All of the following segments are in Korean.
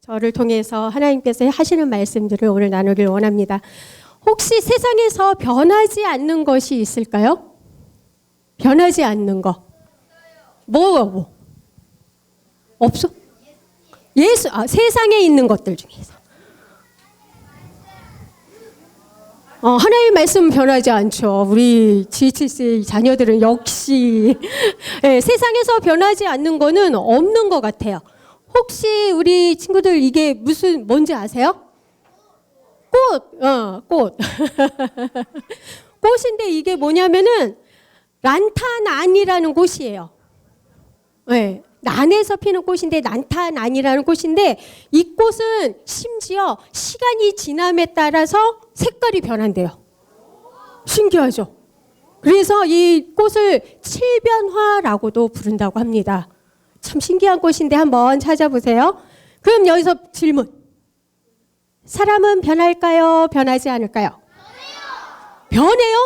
저를 통해서 하나님께서 하시는 말씀들을 오늘 나누길 원합니다. 혹시 세상에서 변하지 않는 것이 있을까요? 변하지 않는 거. 뭐? 없어? 세상에 있는 것들 중에서. 하나님의 말씀은 변하지 않죠. 우리 GHC 자녀들은 역시 세상에서 변하지 않는 거는 없는 것 같아요. 혹시 우리 친구들 이게 뭔지 아세요? 꽃. 꽃인데 이게 뭐냐면은 란타난이라는 꽃이에요. 네, 난에서 피는 꽃인데 란타난이라는 꽃인데 이 꽃은 심지어 시간이 지남에 따라서 색깔이 변한대요. 신기하죠? 그래서 이 꽃을 칠변화라고도 부른다고 합니다. 참 신기한 꽃인데 한번 찾아보세요. 그럼 여기서 질문. 사람은 변할까요? 변하지 않을까요? 변해요?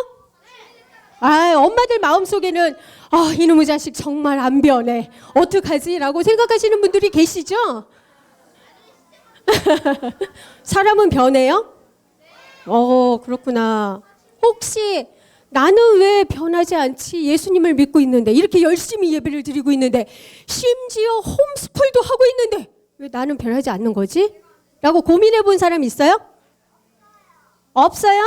엄마들 마음속에는 이놈의 자식 정말 안 변해. 어떡하지? 라고 생각하시는 분들이 계시죠? 사람은 변해요? 그렇구나. 혹시 나는 왜 변하지 않지? 예수님을 믿고 있는데, 이렇게 열심히 예배를 드리고 있는데, 심지어 홈스쿨도 하고 있는데 왜 나는 변하지 않는 거지? 라고 고민해 본 사람 있어요? 없어요?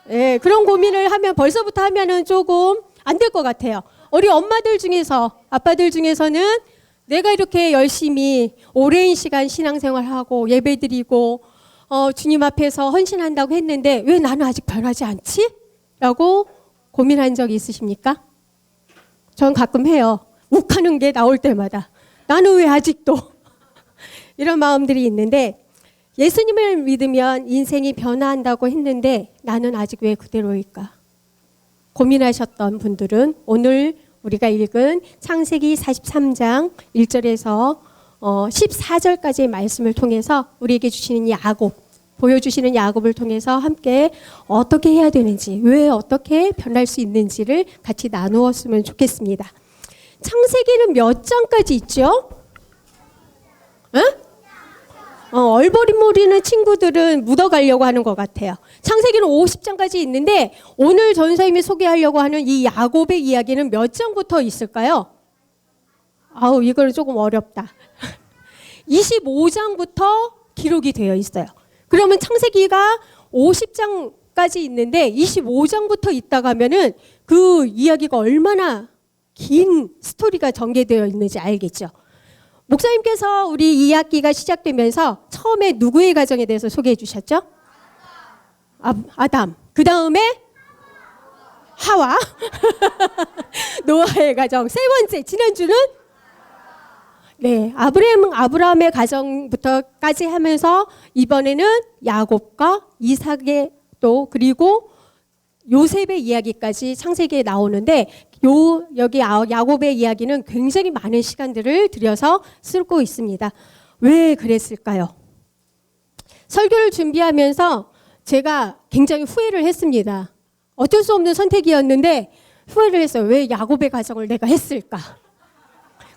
네, 그런 고민을 벌써부터 하면은 조금 안 될 것 같아요. 우리 엄마들 중에서, 아빠들 중에서는 내가 이렇게 열심히 오랜 시간 신앙생활하고 예배드리고 주님 앞에서 헌신한다고 했는데 왜 나는 아직 변하지 않지? 라고 고민한 적이 있으십니까? 전 가끔 해요. 욱하는 게 나올 때마다 나는 왜 아직도 이런 마음들이 있는데, 예수님을 믿으면 인생이 변화한다고 했는데 나는 아직 왜 그대로일까? 고민하셨던 분들은 오늘 우리가 읽은 창세기 43장 1절에서 14절까지의 말씀을 통해서 우리에게 주시는 보여주시는 야곱을 통해서 함께 어떻게 해야 되는지, 왜 어떻게 변할 수 있는지를 같이 나누었으면 좋겠습니다. 창세기는 몇 장까지 있죠? 얼버무리는 친구들은 묻어가려고 하는 것 같아요. 창세기는 50장까지 있는데 오늘 전사님이 소개하려고 하는 이 야곱의 이야기는 몇 장부터 있을까요? 이거는 조금 어렵다. 25장부터 기록이 되어 있어요. 그러면 창세기가 50장까지 있는데 25장부터 있다가 하면은 그 이야기가 얼마나 긴 스토리가 전개되어 있는지 알겠죠? 목사님께서 우리 2학기가 시작되면서 처음에 누구의 가정에 대해서 소개해 주셨죠? 아담. 그 다음에 하와. 노아의 가정. 세 번째, 지난주는 아브라함의 가정부터까지 하면서 이번에는 야곱과 이삭의 그리고 요셉의 이야기까지 창세기에 나오는데 여기 야곱의 이야기는 굉장히 많은 시간들을 들여서 쓰고 있습니다. 왜 그랬을까요? 설교를 준비하면서 제가 굉장히 후회를 했습니다. 어쩔 수 없는 선택이었는데 후회를 했어요. 왜 야곱의 가정을 내가 했을까?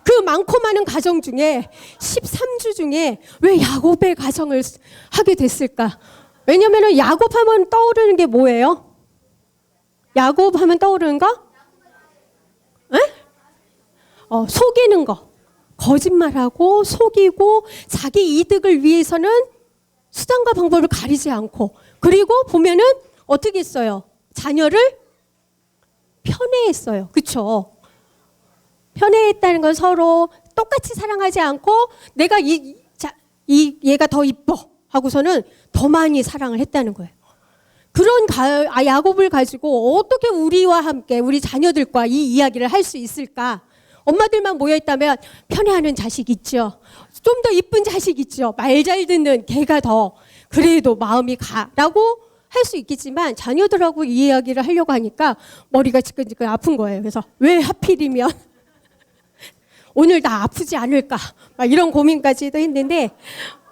그 많고 많은 가정 중에 13주 중에 왜 야곱의 가정을 하게 됐을까? 왜냐하면 야곱 하면 떠오르는 게 뭐예요? 야곱 하면 떠오르는 거? 속이는 거. 거짓말하고 속이고 자기 이득을 위해서는 수단과 방법을 가리지 않고, 그리고 보면은 어떻게 했어요? 자녀를 편애했어요. 그렇죠? 편애했다는 건 서로 똑같이 사랑하지 않고 내가 얘가 더 이뻐 하고서는 더 많이 사랑을 했다는 거예요. 그런 야곱을 가지고 어떻게 우리와 함께 우리 자녀들과 이 이야기를 할 수 있을까? 엄마들만 모여있다면 편애하는 자식 있죠. 좀 더 이쁜 자식 있죠. 말 잘 듣는 걔가 더 그래도 마음이 가라고 할 수 있겠지만 자녀들하고 이 이야기를 하려고 하니까 머리가 지끈지끈 아픈 거예요. 그래서 왜 하필이면 오늘 나 아프지 않을까? 막 이런 고민까지도 했는데,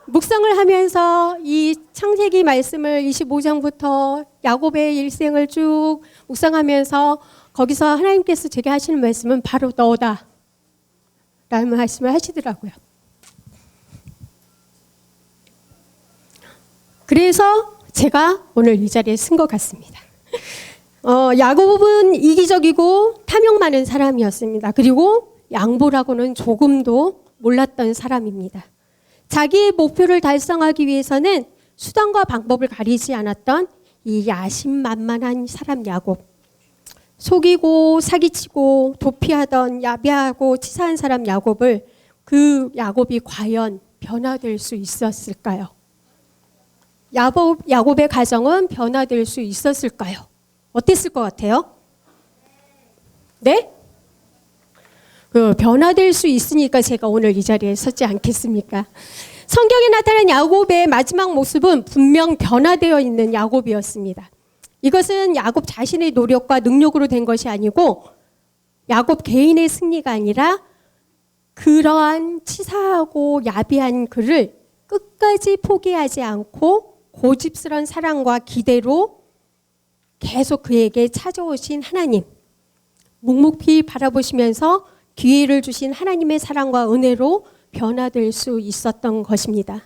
묵상을 하면서 이 창세기 말씀을 25장부터 야곱의 일생을 쭉 묵상하면서 거기서 하나님께서 제게 하시는 말씀은 바로 너다 라는 말씀을 하시더라고요. 그래서 제가 오늘 이 자리에 쓴 것 같습니다. 야곱은 이기적이고 탐욕 많은 사람이었습니다. 그리고 양보라고는 조금도 몰랐던 사람입니다. 자기의 목표를 달성하기 위해서는 수단과 방법을 가리지 않았던 이 야심만만한 사람 야곱. 속이고 사기치고 도피하던 야비하고 치사한 사람 야곱을 그 야곱이 과연 변화될 수 있었을까요? 야곱의 가정은 변화될 수 있었을까요? 어땠을 것 같아요? 네? 변화될 수 있으니까 제가 오늘 이 자리에 섰지 않겠습니까? 성경에 나타난 야곱의 마지막 모습은 분명 변화되어 있는 야곱이었습니다. 이것은 야곱 자신의 노력과 능력으로 된 것이 아니고 야곱 개인의 승리가 아니라 그러한 치사하고 야비한 그를 끝까지 포기하지 않고 고집스러운 사랑과 기대로 계속 그에게 찾아오신 하나님, 묵묵히 바라보시면서 기회를 주신 하나님의 사랑과 은혜로 변화될 수 있었던 것입니다.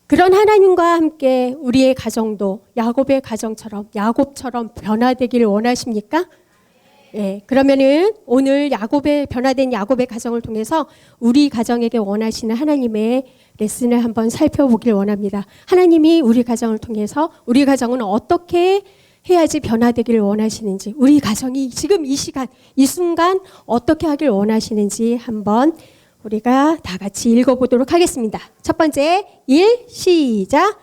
그런 하나님과 함께 우리의 가정도 야곱의 가정처럼 야곱처럼 변화되기를 원하십니까? 네, 그러면은 오늘 변화된 야곱의 가정을 통해서 우리 가정에게 원하시는 하나님의 레슨을 한번 살펴보길 원합니다. 하나님이 우리 가정을 통해서 우리 가정은 어떻게 해야지 변화되기를 원하시는지, 우리 가정이 지금 이 시간, 이 순간 어떻게 하길 원하시는지 한번 우리가 다 같이 읽어보도록 하겠습니다. 첫 번째, 1, 시작.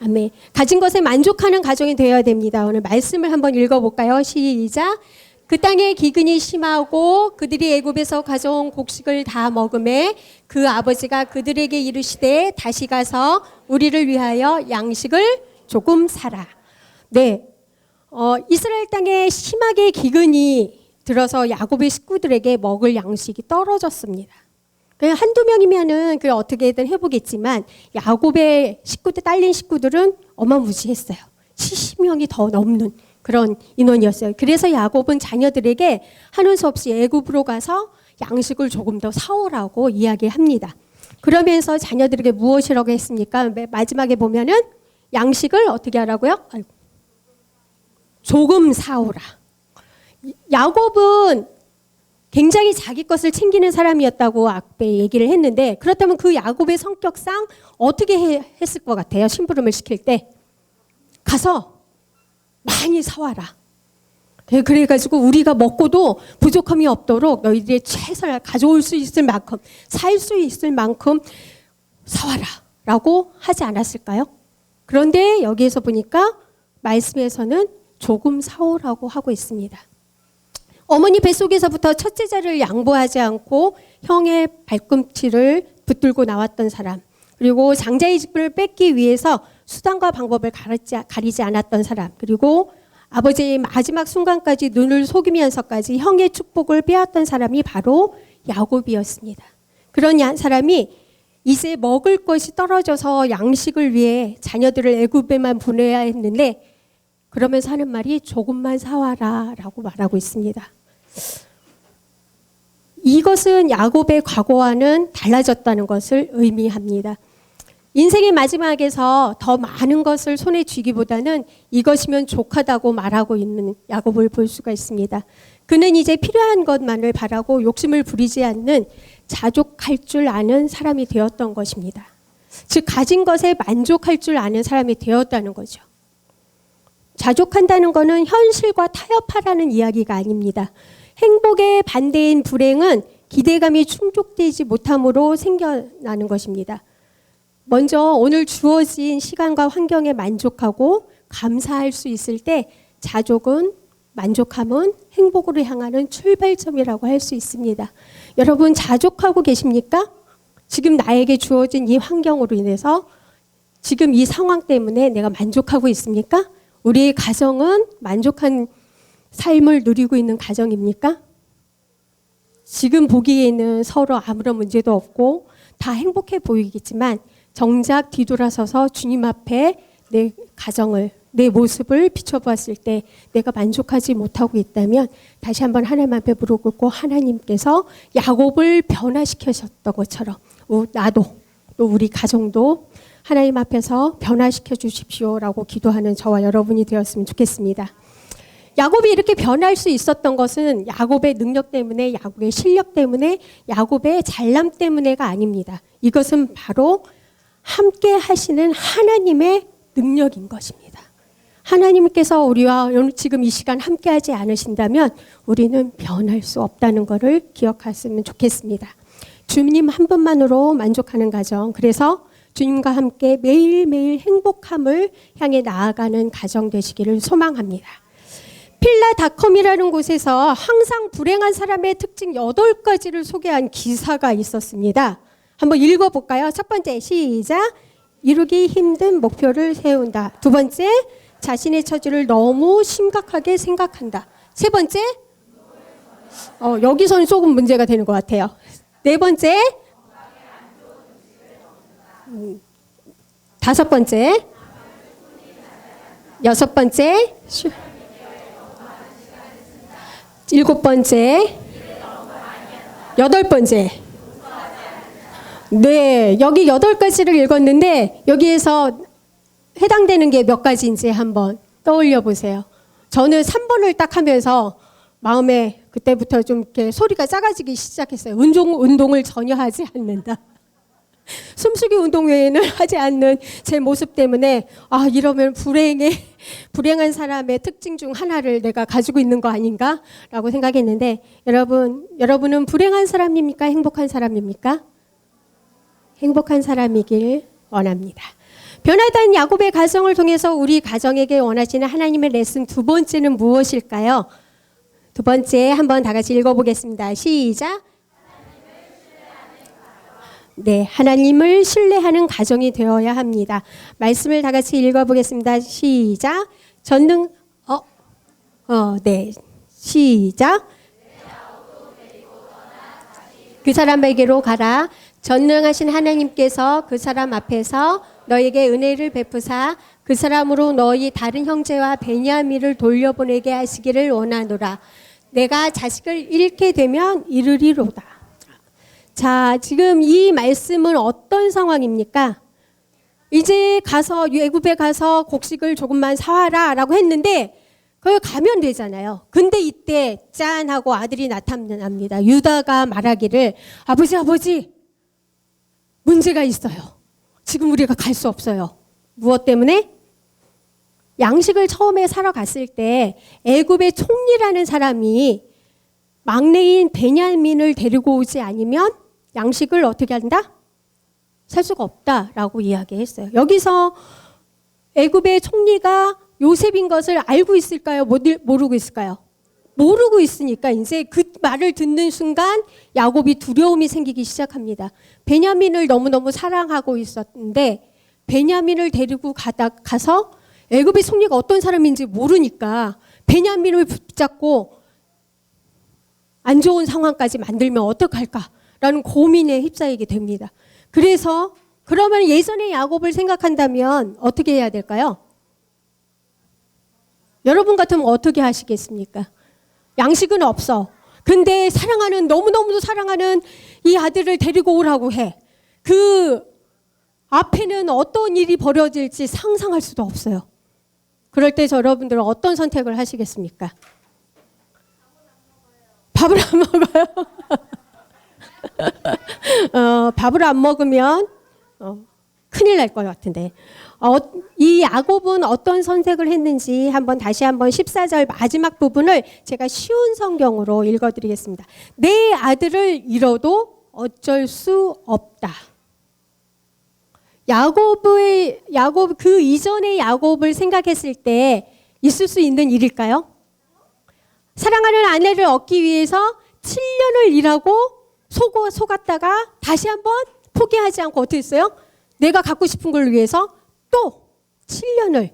아멘. 가진 것에 만족하는 가정이 되어야 됩니다. 오늘 말씀을 한번 읽어볼까요? 시작. 그 땅에 기근이 심하고 그들이 애굽에서 가져온 곡식을 다 먹음에 그 아버지가 그들에게 이르시되 다시 가서 우리를 위하여 양식을 조금 사라. 네, 이스라엘 땅에 심하게 기근이 들어서 야곱의 식구들에게 먹을 양식이 떨어졌습니다. 그냥 한두 명이면은 그 어떻게든 해보겠지만 야곱의 딸린 식구들은 어마무지했어요. 70명이 더 넘는 그런 인원이었어요. 그래서 야곱은 자녀들에게 하는 수 없이 애굽으로 가서 양식을 조금 더 사오라고 이야기합니다. 그러면서 자녀들에게 무엇이라고 했습니까? 마지막에 보면은 양식을 어떻게 하라고요? 조금 사오라. 야곱은 굉장히 자기 것을 챙기는 사람이었다고 앞에 얘기를 했는데, 그렇다면 그 야곱의 성격상 어떻게 했을 것 같아요? 심부름을 시킬 때 가서 많이 사와라. 그래가지고 우리가 먹고도 부족함이 없도록 너희들의 최선을 가져올 수 있을 만큼, 살 수 있을 만큼 사와라 라고 하지 않았을까요? 그런데 여기에서 보니까 말씀에서는 조금 사오라고 하고 있습니다. 어머니 뱃속에서부터 첫째자를 양보하지 않고 형의 발꿈치를 붙들고 나왔던 사람, 그리고 장자의 직분을 뺏기 위해서 수단과 방법을 가리지 않았던 사람, 그리고 아버지의 마지막 순간까지 눈을 속이면서까지 형의 축복을 빼앗던 사람이 바로 야곱이었습니다. 그런 사람이 이제 먹을 것이 떨어져서 양식을 위해 자녀들을 애굽에만 보내야 했는데, 그러면서 하는 말이 조금만 사와라 라고 말하고 있습니다. 이것은 야곱의 과거와는 달라졌다는 것을 의미합니다. 인생의 마지막에서 더 많은 것을 손에 쥐기보다는 이것이면 족하다고 말하고 있는 야곱을 볼 수가 있습니다. 그는 이제 필요한 것만을 바라고 욕심을 부리지 않는 자족할 줄 아는 사람이 되었던 것입니다. 즉 가진 것에 만족할 줄 아는 사람이 되었다는 거죠. 자족한다는 것은 현실과 타협하라는 이야기가 아닙니다. 행복의 반대인 불행은 기대감이 충족되지 못함으로 생겨나는 것입니다. 먼저 오늘 주어진 시간과 환경에 만족하고 감사할 수 있을 때 자족은, 만족함은 행복으로 향하는 출발점이라고 할 수 있습니다. 여러분 자족하고 계십니까? 지금 나에게 주어진 이 환경으로 인해서 지금 이 상황 때문에 내가 만족하고 있습니까? 우리의 가정은 만족한 삶을 누리고 있는 가정입니까? 지금 보기에는 서로 아무런 문제도 없고 다 행복해 보이겠지만 정작 뒤돌아서서 주님 앞에 내 가정을, 내 모습을 비춰보았을 때 내가 만족하지 못하고 있다면 다시 한번 하나님 앞에 무릎 꿇고 하나님께서 야곱을 변화시키셨던 것처럼 나도 또 우리 가정도 하나님 앞에서 변화시켜 주십시오라고 기도하는 저와 여러분이 되었으면 좋겠습니다. 야곱이 이렇게 변할 수 있었던 것은 야곱의 능력 때문에, 야곱의 실력 때문에, 야곱의 잘남 때문에가 아닙니다. 이것은 바로 함께 하시는 하나님의 능력인 것입니다. 하나님께서 우리와 지금 이 시간 함께 하지 않으신다면 우리는 변할 수 없다는 것을 기억하시면 좋겠습니다. 주님 한 분만으로 만족하는 가정, 그래서 주님과 함께 매일매일 행복함을 향해 나아가는 가정 되시기를 소망합니다. 필라닷컴이라는 곳에서 항상 불행한 사람의 특징 8가지를 소개한 기사가 있었습니다. 한번 읽어볼까요? 첫 번째, 시작. 이루기 힘든 목표를 세운다. 두 번째, 자신의 처지를 너무 심각하게 생각한다. 세 번째, 여기서는 조금 문제가 되는 것 같아요. 네 번째, 다섯 번째, 여섯 번째, 일곱 번째, 여덟 번째. 네, 여기 8가지를 읽었는데 여기에서 해당되는 게 몇 가지인지 한번 떠올려 보세요. 저는 3번을 딱 하면서 마음에 그때부터 좀 이렇게 소리가 작아지기 시작했어요. 운동을 전혀 하지 않는다. 숨쉬기 운동 외에는 하지 않는 제 모습 때문에 이러면 불행한 사람의 특징 중 하나를 내가 가지고 있는 거 아닌가라고 생각했는데 여러분은 불행한 사람입니까? 행복한 사람입니까? 행복한 사람이길 원합니다. 변화된 야곱의 가정을 통해서 우리 가정에게 원하시는 하나님의 레슨 두 번째는 무엇일까요? 두 번째 한번 다 같이 읽어보겠습니다. 시작. 네, 하나님을 신뢰하는 가정이 되어야 합니다. 말씀을 다 같이 읽어보겠습니다. 시작. 네, 시작. 그 사람에게로 가라. 전능하신 하나님께서 그 사람 앞에서 너에게 은혜를 베푸사 그 사람으로 너희 다른 형제와 베냐민을 돌려보내게 하시기를 원하노라. 내가 자식을 잃게 되면 이르리로다. 자, 지금 이 말씀은 어떤 상황입니까? 이제 가서 애굽에 가서 곡식을 조금만 사와라 라고 했는데 거기 가면 되잖아요. 근데 이때 짠 하고 아들이 나타납니다. 유다가 말하기를 아버지 문제가 있어요. 지금 우리가 갈 수 없어요. 무엇 때문에? 양식을 처음에 사러 갔을 때 애굽의 총리라는 사람이 막내인 베냐민을 데리고 오지 않으면 양식을 어떻게 한다? 살 수가 없다라고 이야기했어요. 여기서 애굽의 총리가 요셉인 것을 알고 있을까요? 모르고 있을까요? 모르고 있으니까 이제 그 말을 듣는 순간 야곱이 두려움이 생기기 시작합니다. 베냐민을 너무너무 사랑하고 있었는데 베냐민을 데리고 가서 애굽의 총리가 어떤 사람인지 모르니까 베냐민을 붙잡고 안 좋은 상황까지 만들면 어떡할까라는 고민에 휩싸이게 됩니다. 그래서 그러면 예전의 야곱을 생각한다면 어떻게 해야 될까요? 여러분 같으면 어떻게 하시겠습니까? 양식은 없어. 근데 너무너무 사랑하는 이 아들을 데리고 오라고 해. 그 앞에는 어떤 일이 벌어질지 상상할 수도 없어요. 그럴 때 여러분들은 어떤 선택을 하시겠습니까? 밥을 안 먹어요. 밥을 안 먹으면 큰일 날 것 같은데. 이 야곱은 어떤 선택을 했는지 다시 한번 14절 마지막 부분을 제가 쉬운 성경으로 읽어드리겠습니다. 내 아들을 잃어도 어쩔 수 없다. 야곱 그 이전의 야곱을 생각했을 때 있을 수 있는 일일까요? 사랑하는 아내를 얻기 위해서 7년을 일하고 속았다가 다시 한번 포기하지 않고 어떻게 했어요? 내가 갖고 싶은 걸 위해서 또 7년을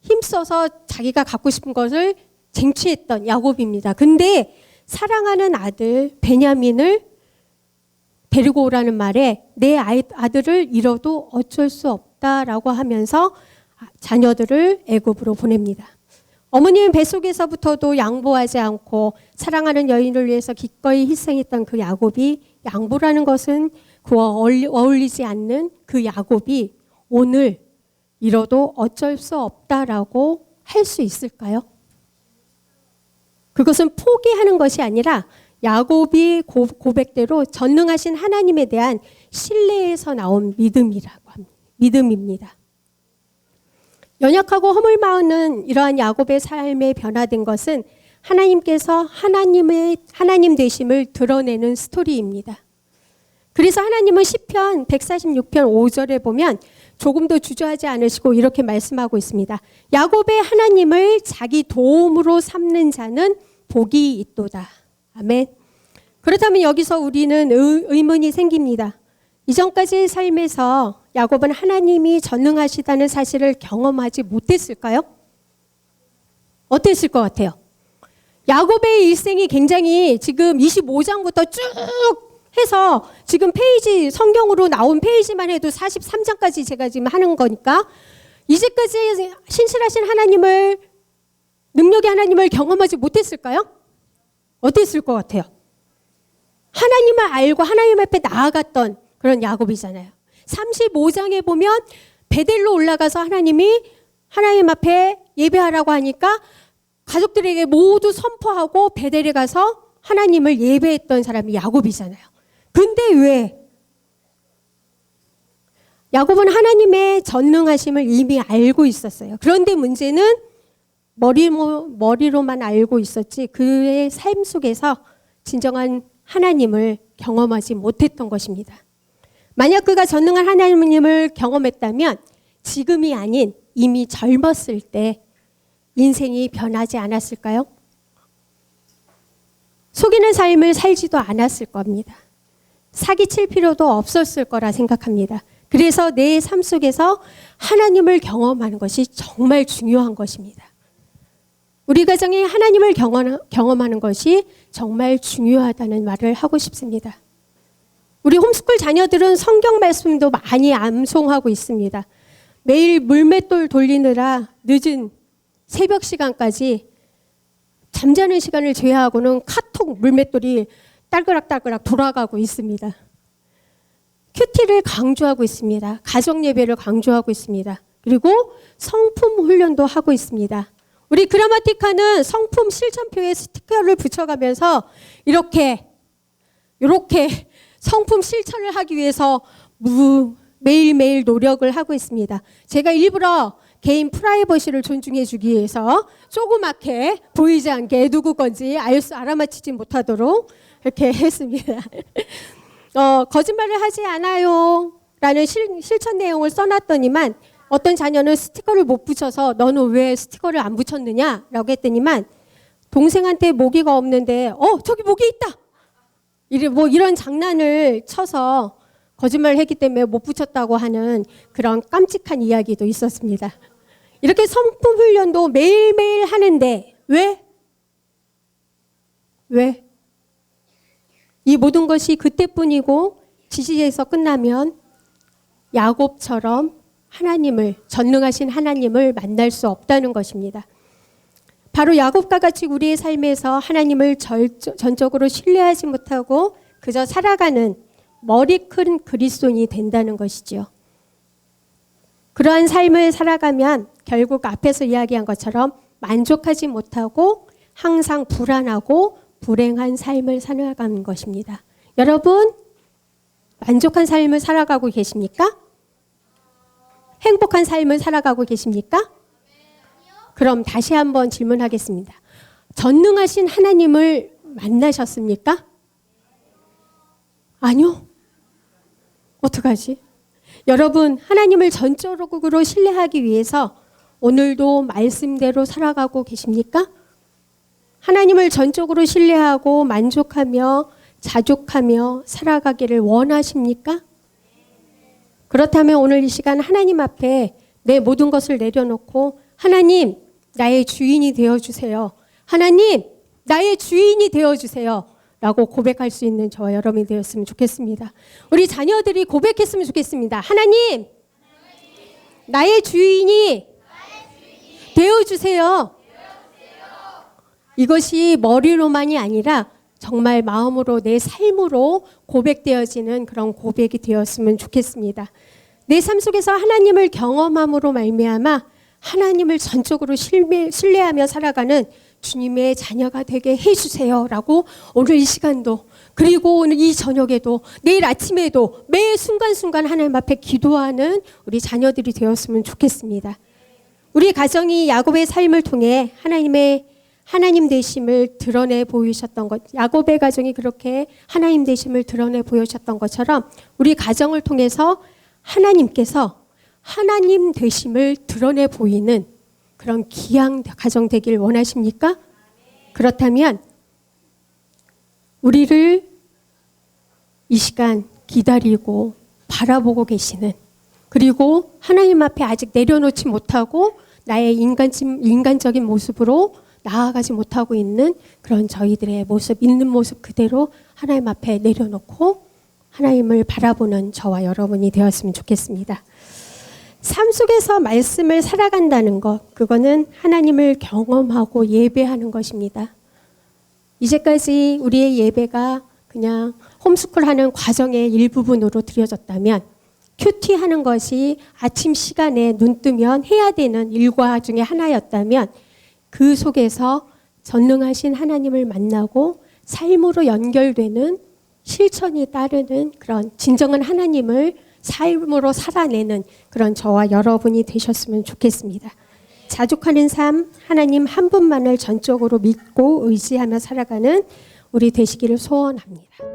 힘써서 자기가 갖고 싶은 것을 쟁취했던 야곱입니다. 근데 사랑하는 아들 베냐민을 데리고 오라는 말에 내 아들을 잃어도 어쩔 수 없다라고 하면서 자녀들을 애굽으로 보냅니다. 어머님 뱃속에서부터도 양보하지 않고 사랑하는 여인을 위해서 기꺼이 희생했던 그 야곱이 양보라는 것은 그와 어울리지 않는 그 야곱이 오늘 이뤄도 어쩔 수 없다라고 할 수 있을까요? 그것은 포기하는 것이 아니라 야곱이 고백대로 전능하신 하나님에 대한 신뢰에서 나온 믿음이라고 합니다. 믿음입니다. 연약하고 허물 많은 이러한 야곱의 삶에 변화된 것은 하나님께서 하나님 되심을 드러내는 스토리입니다. 그래서 하나님은 시편 146편 5절에 보면 조금도 주저하지 않으시고 이렇게 말씀하고 있습니다. 야곱의 하나님을 자기 도움으로 삼는 자는 복이 있도다. 아멘. 그렇다면 여기서 우리는 의문이 생깁니다. 이전까지의 삶에서 야곱은 하나님이 전능하시다는 사실을 경험하지 못했을까요? 어땠을 것 같아요? 야곱의 일생이 굉장히 지금 25장부터 쭉 해서 지금 페이지, 성경으로 나온 페이지만 해도 43장까지 제가 지금 하는 거니까 이제까지 신실하신 하나님을, 능력의 하나님을 경험하지 못했을까요? 어땠을 것 같아요? 하나님을 알고 하나님 앞에 나아갔던 그런 야곱이잖아요. 35장에 보면 베델로 올라가서 하나님이 하나님 앞에 예배하라고 하니까 가족들에게 모두 선포하고 베델에 가서 하나님을 예배했던 사람이 야곱이잖아요. 근데 왜? 야곱은 하나님의 전능하심을 이미 알고 있었어요. 그런데 문제는 머리로만 알고 있었지 그의 삶 속에서 진정한 하나님을 경험하지 못했던 것입니다. 만약 그가 전능한 하나님을 경험했다면 지금이 아닌 이미 젊었을 때 인생이 변하지 않았을까요? 속이는 삶을 살지도 않았을 겁니다. 사기칠 필요도 없었을 거라 생각합니다. 그래서 내 삶 속에서 하나님을 경험하는 것이 정말 중요한 것입니다. 우리 가정에 하나님을 경험하는 것이 정말 중요하다는 말을 하고 싶습니다. 우리 홈스쿨 자녀들은 성경 말씀도 많이 암송하고 있습니다. 매일 물맷돌 돌리느라 늦은 새벽 시간까지 잠자는 시간을 제외하고는 카톡 물맷돌이 딸그락딸그락 돌아가고 있습니다. 큐티를 강조하고 있습니다. 가정 예배를 강조하고 있습니다. 그리고 성품 훈련도 하고 있습니다. 우리 그라마티카는 성품 실천표에 스티커를 붙여가면서 이렇게 성품 실천을 하기 위해서 매일매일 노력을 하고 있습니다. 제가 일부러 개인 프라이버시를 존중해 주기 위해서 조그맣게 보이지 않게 누구 건지 알아맞히지 못하도록 이렇게 했습니다. 거짓말을 하지 않아요 라는 실천 내용을 써놨더니만 어떤 자녀는 스티커를 못 붙여서 너는 왜 스티커를 안 붙였느냐 라고 했더니만 동생한테 모기가 없는데 저기 모기 있다 이런 장난을 쳐서 거짓말을 했기 때문에 못 붙였다고 하는 그런 깜찍한 이야기도 있었습니다. 이렇게 성품 훈련도 매일매일 하는데 왜? 이 모든 것이 그때뿐이고 지지에서 끝나면 야곱처럼 전능하신 하나님을 만날 수 없다는 것입니다. 바로 야곱과 같이 우리의 삶에서 하나님을 전적으로 신뢰하지 못하고 그저 살아가는 머리 큰 그리스도인이 된다는 것이지요. 그러한 삶을 살아가면 결국 앞에서 이야기한 것처럼 만족하지 못하고 항상 불안하고 불행한 삶을 살아가는 것입니다. 여러분, 만족한 삶을 살아가고 계십니까? 행복한 삶을 살아가고 계십니까? 그럼 다시 한번 질문하겠습니다. 전능하신 하나님을 만나셨습니까? 아니요. 어떡하지? 여러분, 하나님을 전적으로 신뢰하기 위해서 오늘도 말씀대로 살아가고 계십니까? 하나님을 전적으로 신뢰하고 만족하며 자족하며 살아가기를 원하십니까? 그렇다면 오늘 이 시간 하나님 앞에 내 모든 것을 내려놓고 하나님, 나의 주인이 되어주세요. 하나님, 나의 주인이 되어주세요. 라고 고백할 수 있는 저와 여러분이 되었으면 좋겠습니다. 우리 자녀들이 고백했으면 좋겠습니다. 하나님, 나의 주인이 되어주세요. 이것이 머리로만이 아니라 정말 마음으로 내 삶으로 고백되어지는 그런 고백이 되었으면 좋겠습니다. 내 삶 속에서 하나님을 경험함으로 말미암아 하나님을 전적으로 신뢰하며 살아가는 주님의 자녀가 되게 해주세요 라고 오늘 이 시간도, 그리고 오늘 이 저녁에도, 내일 아침에도 매 순간순간 하나님 앞에 기도하는 우리 자녀들이 되었으면 좋겠습니다. 우리 가정이 야곱의 삶을 통해 하나님 되심을 드러내 보이셨던 것, 야곱의 가정이 그렇게 하나님 되심을 드러내 보이셨던 것처럼 우리 가정을 통해서 하나님께서 하나님 되심을 드러내 보이는 그런 귀한 가정 되길 원하십니까? 그렇다면 우리를 이 시간 기다리고 바라보고 계시는, 그리고 하나님 앞에 아직 내려놓지 못하고 나의 인간적인 모습으로 나아가지 못하고 있는 그런 저희들의 모습, 있는 모습 그대로 하나님 앞에 내려놓고 하나님을 바라보는 저와 여러분이 되었으면 좋겠습니다. 삶 속에서 말씀을 살아간다는 것, 그거는 하나님을 경험하고 예배하는 것입니다. 이제까지 우리의 예배가 그냥 홈스쿨하는 과정의 일부분으로 드려졌다면, 큐티하는 것이 아침 시간에 눈 뜨면 해야 되는 일과 중에 하나였다면, 그 속에서 전능하신 하나님을 만나고 삶으로 연결되는, 실천이 따르는 그런 진정한 하나님을 삶으로 살아내는 그런 저와 여러분이 되셨으면 좋겠습니다. 자족하는 삶, 하나님 한 분만을 전적으로 믿고 의지하며 살아가는 우리 되시기를 소원합니다.